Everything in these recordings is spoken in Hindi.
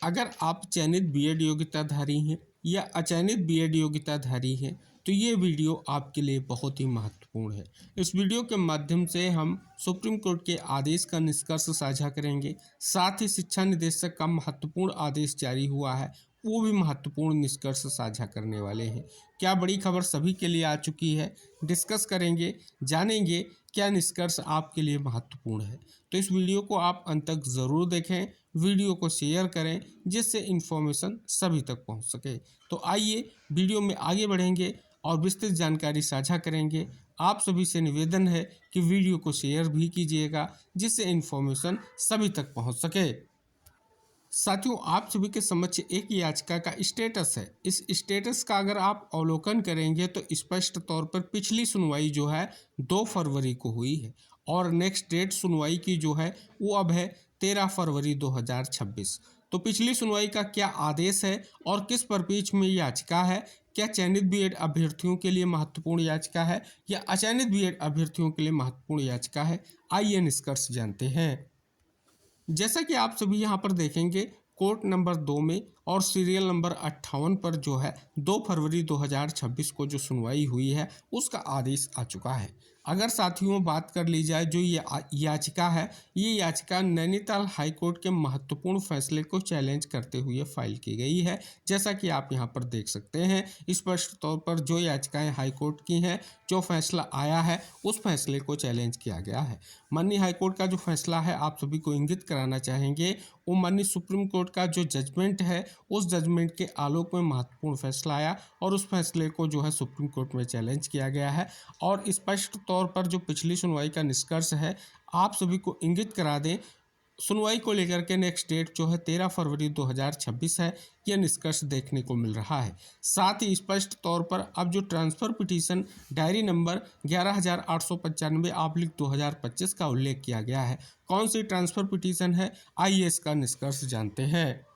अगर आप चयनित बीएड योग्यताधारी हैं या अचयनित बीएड योग्यताधारी हैं तो ये वीडियो आपके लिए बहुत ही महत्वपूर्ण है। इस वीडियो के माध्यम से हम सुप्रीम कोर्ट के आदेश का निष्कर्ष साझा करेंगे। साथ ही शिक्षा निदेशक का महत्वपूर्ण आदेश जारी हुआ है, वो भी महत्वपूर्ण निष्कर्ष साझा करने वाले हैं। क्या बड़ी खबर सभी के लिए आ चुकी है, डिस्कस करेंगे, जानेंगे क्या निष्कर्ष आपके लिए महत्वपूर्ण है। तो इस वीडियो को आप अंत तक ज़रूर देखें, वीडियो को शेयर करें जिससे इन्फॉर्मेशन सभी तक पहुंच सके। तो आइए वीडियो में आगे बढ़ेंगे और विस्तृत जानकारी साझा करेंगे। आप सभी से निवेदन है कि वीडियो को शेयर भी कीजिएगा जिससे इन्फॉर्मेशन सभी तक पहुंच सके। साथियों, आप सभी के समक्ष एक याचिका का स्टेटस है। इस स्टेटस का अगर आप अवलोकन करेंगे तो स्पष्ट तौर पर पिछली सुनवाई जो है 2 फरवरी को हुई है और नेक्स्ट डेट सुनवाई की जो है वो अब है 13 फरवरी 2026। तो पिछली सुनवाई का क्या आदेश है और किस परिप्रेक्ष्य में याचिका है, क्या चयनित बीएड अभ्यर्थियों के लिए महत्वपूर्ण याचिका है या अचयनित बीएड अभ्यर्थियों के लिए महत्वपूर्ण याचिका है, आइए निष्कर्ष जानते हैं। जैसा कि आप सभी यहाँ पर देखेंगे, कोर्ट नंबर 2 में और सीरियल नंबर 58 पर जो है 2 फरवरी 2026 को जो सुनवाई हुई है उसका आदेश आ चुका है। अगर साथियों बात कर ली जाए जो ये याचिका है, ये याचिका नैनीताल हाई कोर्ट के महत्वपूर्ण फैसले को चैलेंज करते हुए फाइल की गई है। जैसा कि आप यहाँ पर देख सकते हैं, स्पष्ट तौर पर जो याचिकाएं हाई कोर्ट की हैं, जो फैसला आया है उस फैसले को चैलेंज किया गया है। माननीय हाई कोर्ट का जो फैसला है आप सभी को इंगित कराना चाहेंगे, वो माननीय सुप्रीम कोर्ट का जो जजमेंट है उस जजमेंट के आलोक में महत्वपूर्ण फैसला आया और उस फैसले को जो है सुप्रीम कोर्ट में चैलेंज किया गया है। और स्पष्ट तौर पर जो पिछली सुनवाई का निष्कर्ष है आप सभी को इंगित करा दें, सुनवाई को लेकर के नेक्स्ट डेट जो है 13 फरवरी 2026 है, यह निष्कर्ष देखने को मिल रहा है। साथ ही स्पष्ट तौर पर अब जो ट्रांसफ़र पिटीशन डायरी नंबर 11,895/2025 का उल्लेख किया गया है, कौन सी ट्रांसफ़र पिटीशन है, आइए इसका निष्कर्ष जानते हैं।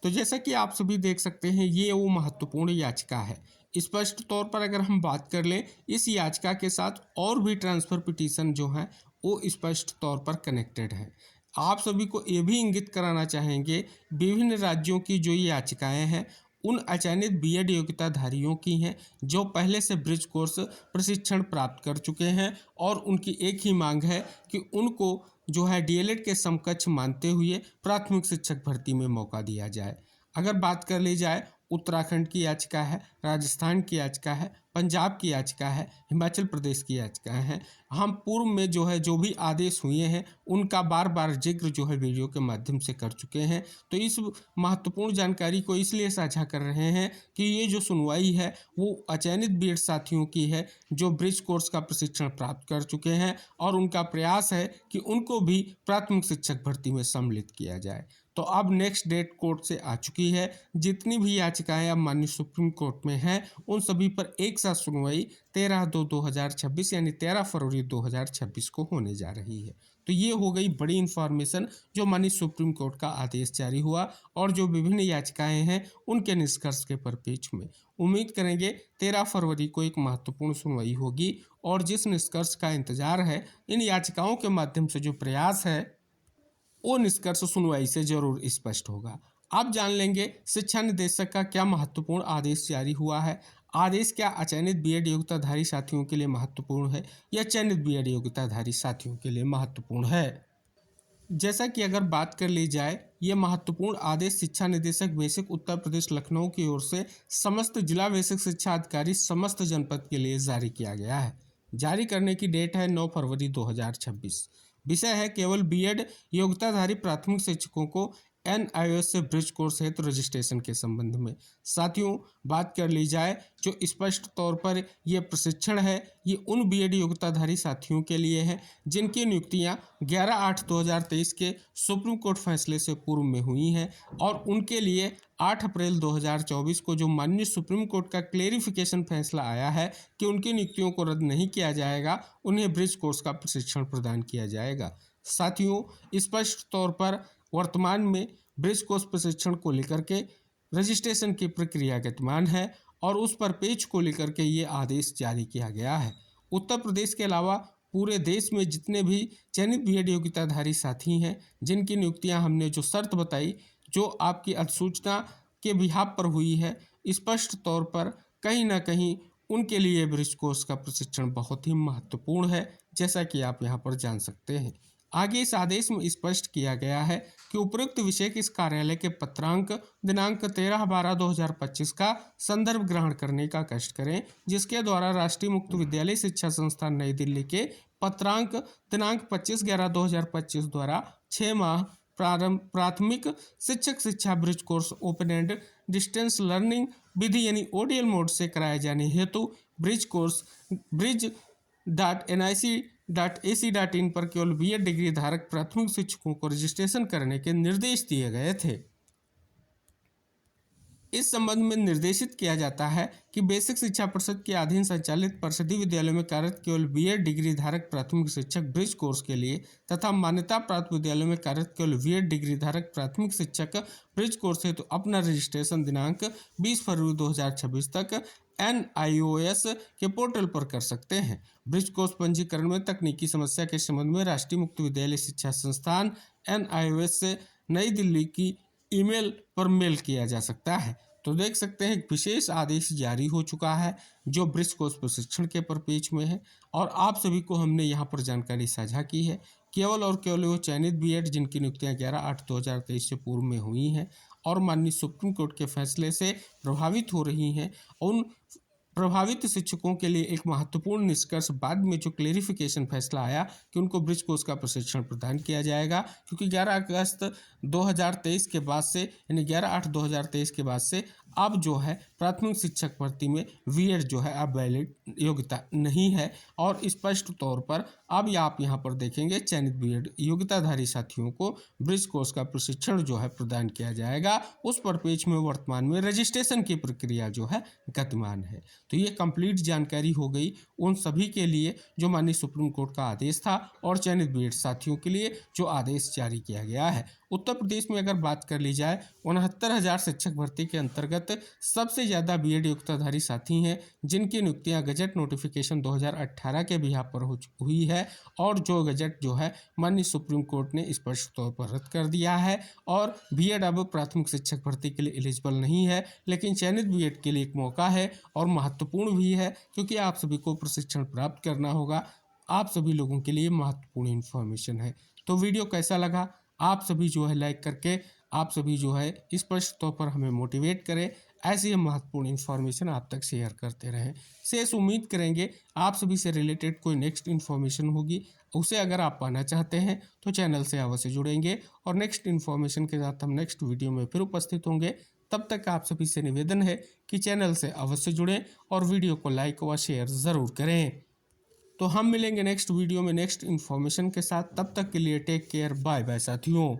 तो जैसा कि आप सभी देख सकते हैं, ये वो महत्वपूर्ण याचिका है। स्पष्ट तौर पर अगर हम बात कर लें, इस याचिका के साथ और भी ट्रांसफ़र पिटीशन जो हैं वो स्पष्ट तौर पर कनेक्टेड है। आप सभी को ये भी इंगित कराना चाहेंगे, विभिन्न राज्यों की जो ये याचिकाएं हैं उन अचयनित बीएड योग्यताधारियों की हैं जो पहले से ब्रिज कोर्स प्रशिक्षण प्राप्त कर चुके हैं और उनकी एक ही मांग है कि उनको जो है डीएलएड के समकक्ष मानते हुए प्राथमिक शिक्षक भर्ती में मौका दिया जाए। अगर बात कर ली जाए, उत्तराखंड की याचिका है, राजस्थान की याचिका है, पंजाब की याचिका है, हिमाचल प्रदेश की याचिका है। हम पूर्व में जो है जो भी आदेश हुए हैं उनका बार बार जिक्र जो है वीडियो के माध्यम से कर चुके हैं। तो इस महत्वपूर्ण जानकारी को इसलिए साझा कर रहे हैं कि ये जो सुनवाई है वो अचयनित बीएड साथियों की है जो ब्रिज कोर्स का प्रशिक्षण प्राप्त कर चुके हैं और उनका प्रयास है कि उनको भी प्राथमिक शिक्षक भर्ती में सम्मिलित किया जाए। तो अब नेक्स्ट डेट कोर्ट से आ चुकी है। जितनी भी याचिकाएं अब माननीय सुप्रीम कोर्ट में हैं उन सभी पर एक साथ सुनवाई 13/2/2026 यानी 13 फरवरी 2026 को होने जा रही है। तो ये हो गई बड़ी इन्फॉर्मेशन जो माननीय सुप्रीम कोर्ट का आदेश जारी हुआ और जो विभिन्न याचिकाएं हैं उनके निष्कर्ष के परिप्रेक्ष्य में उम्मीद करेंगे 13 फरवरी को एक महत्वपूर्ण सुनवाई होगी और जिस निष्कर्ष का इंतजार है, इन याचिकाओं के माध्यम से जो प्रयास है वो निष्कर्ष सुनवाई से जरूर स्पष्ट होगा। आप जान लेंगे शिक्षा निदेशक का क्या महत्वपूर्ण आदेश जारी हुआ है। आदेश क्या अचयनित बीएड योग्यताधारी साथियों के लिए महत्वपूर्ण है या चयनित बीएड योग्यताधारी साथियों के लिए महत्वपूर्ण है। जैसा कि अगर बात कर ली जाए, ये महत्वपूर्ण आदेश शिक्षा निदेशक बेसिक उत्तर प्रदेश लखनऊ की ओर से समस्त जिला बेसिक शिक्षा अधिकारी समस्त जनपद के लिए जारी किया गया है। जारी करने की डेट है 9 फरवरी 2026। विषय है केवल बीएड योग्यताधारी प्राथमिक शिक्षकों को एनआईओएस से ब्रिज कोर्स हेतु रजिस्ट्रेशन के संबंध में। साथियों, बात कर ली जाए जो स्पष्ट तौर पर ये प्रशिक्षण है ये उन बीएड योग्यताधारी साथियों के लिए है जिनकी नियुक्तियां 11/8/2023 के सुप्रीम कोर्ट फैसले से पूर्व में हुई हैं और उनके लिए 8 अप्रैल 2024 को जो माननीय सुप्रीम कोर्ट का क्लेरिफिकेशन फैसला आया है कि उनकी नियुक्तियों को रद्द नहीं किया जाएगा, उन्हें ब्रिज कोर्स का प्रशिक्षण प्रदान किया जाएगा। साथियों, स्पष्ट तौर पर वर्तमान में ब्रिज कोर्स प्रशिक्षण को लेकर के रजिस्ट्रेशन की प्रक्रिया गतिमान है और उस पर पेज को लेकर के ये आदेश जारी किया गया है। उत्तर प्रदेश के अलावा पूरे देश में जितने भी चयनित बीएड योग्यताधारी साथी हैं जिनकी नियुक्तियां हमने जो शर्त बताई, जो आपकी अधिसूचना के बिहाफ पर हुई है, स्पष्ट तौर पर कहीं ना कहीं उनके लिए ब्रिज कोर्स का प्रशिक्षण बहुत ही महत्वपूर्ण है, जैसा कि आप यहाँ पर जान सकते हैं। आगे इस आदेश में स्पष्ट किया गया है कि उपरोक्त विषय के इस कार्यालय के पत्रांक दिनांक 13/12/2025 का संदर्भ ग्रहण करने का कष्ट करें, जिसके द्वारा राष्ट्रीय मुक्त विद्यालय शिक्षा संस्थान नई दिल्ली के पत्रांक दिनांक 25/11/2025 द्वारा 6 माह प्राथमिक शिक्षक शिक्षा bridge course open and distance learning विधि यानी ओडीएल मोड से कराए जाने हेतु bridge.nic.ac.in पर केवल बीएड डिग्री धारक प्राथमिक शिक्षकों को रजिस्ट्रेशन करने के निर्देश दिए गए थे। इस संबंध में निर्देशित किया जाता है कि बेसिक शिक्षा परिषद के अधीन संचालित परिषदीय विद्यालयों में कार्यरत केवल बीएड डिग्री धारक प्राथमिक शिक्षक ब्रिज कोर्स के लिए तथा मान्यता प्राप्त विद्यालयों में कार्यरत केवल बीएड डिग्री धारक प्राथमिक शिक्षक ब्रिज कोर्स हेतु अपना रजिस्ट्रेशन दिनांक 20 फरवरी 2026 तक NIOS के पोर्टल पर कर सकते हैं। ब्रिज कोर्स पंजीकरण में तकनीकी समस्या के संबंध में राष्ट्रीय मुक्त विद्यालय शिक्षा संस्थान NIOS से नई दिल्ली की ईमेल पर मेल किया जा सकता है। तो देख सकते हैं एक विशेष आदेश जारी हो चुका है जो ब्रिज कोर्स प्रशिक्षण के परिपेक्ष में है, और आप सभी को हमने यहाँ पर जानकारी साझा की है। केवल और केवल वो चयनित बीएड जिनकी नियुक्तियाँ 11/8/2023 से पूर्व में हुई हैं और माननीय सुप्रीम कोर्ट के फैसले से प्रभावित हो रही हैं, उन प्रभावित शिक्षकों के लिए एक महत्वपूर्ण निष्कर्ष बाद में जो क्लेरिफिकेशन फैसला आया कि उनको ब्रिज कोर्स का प्रशिक्षण प्रदान किया जाएगा, क्योंकि 11 अगस्त 2023 के बाद से यानी 11/8/2023 के बाद से अब जो है प्राथमिक शिक्षक भर्ती में बीएड जो है अब वैलिड योग्यता नहीं है, और स्पष्ट तौर पर अब आप यहाँ पर देखेंगे चयनित बीएड योग्यताधारी साथियों को ब्रिज कोर्स का प्रशिक्षण जो है प्रदान किया जाएगा। उस परिपेक्ष में वर्तमान में रजिस्ट्रेशन की प्रक्रिया जो है गतिमान है। तो ये कंप्लीट जानकारी हो गई उन सभी के लिए जो माननीय सुप्रीम कोर्ट का आदेश था और चयनित बीएड साथियों के लिए जो आदेश जारी किया गया है। उत्तर प्रदेश में अगर बात कर ली जाए 69,000 शिक्षक भर्ती के अंतर्गत सबसे ज़्यादा बीएड योग्यताधारी साथी हैं जिनकी नियुक्तियां गजट नोटिफिकेशन 2018 के बिहाफ पर हुई है, और जो गजट जो है माननीय सुप्रीम कोर्ट ने स्पष्ट तौर पर रद्द कर दिया है, और बीएड अब प्राथमिक शिक्षक भर्ती के लिए एलिजिबल नहीं है, लेकिन चयनित बीएड के लिए एक मौका है और महत्वपूर्ण भी है, क्योंकि आप सभी को प्रशिक्षण प्राप्त करना होगा। आप सभी लोगों के लिए महत्वपूर्ण इन्फॉर्मेशन है। तो वीडियो कैसा लगा आप सभी जो है लाइक करके आप सभी जो है स्पष्ट तौर पर हमें मोटिवेट करें, ऐसी ही महत्वपूर्ण इन्फॉर्मेशन आप तक शेयर करते रहें। शेष उम्मीद करेंगे आप सभी से रिलेटेड कोई नेक्स्ट इन्फॉर्मेशन होगी, उसे अगर आप पाना चाहते हैं तो चैनल से अवश्य जुड़ेंगे, और नेक्स्ट इन्फॉर्मेशन के साथ हम नेक्स्ट वीडियो में फिर उपस्थित होंगे। तब तक आप सभी से निवेदन है कि चैनल से अवश्य जुड़ें और वीडियो को लाइक व शेयर ज़रूर करें। तो हम मिलेंगे नेक्स्ट वीडियो में नेक्स्ट इन्फॉर्मेशन के साथ। तब तक के लिए टेक केयर, बाय बाय साथियों।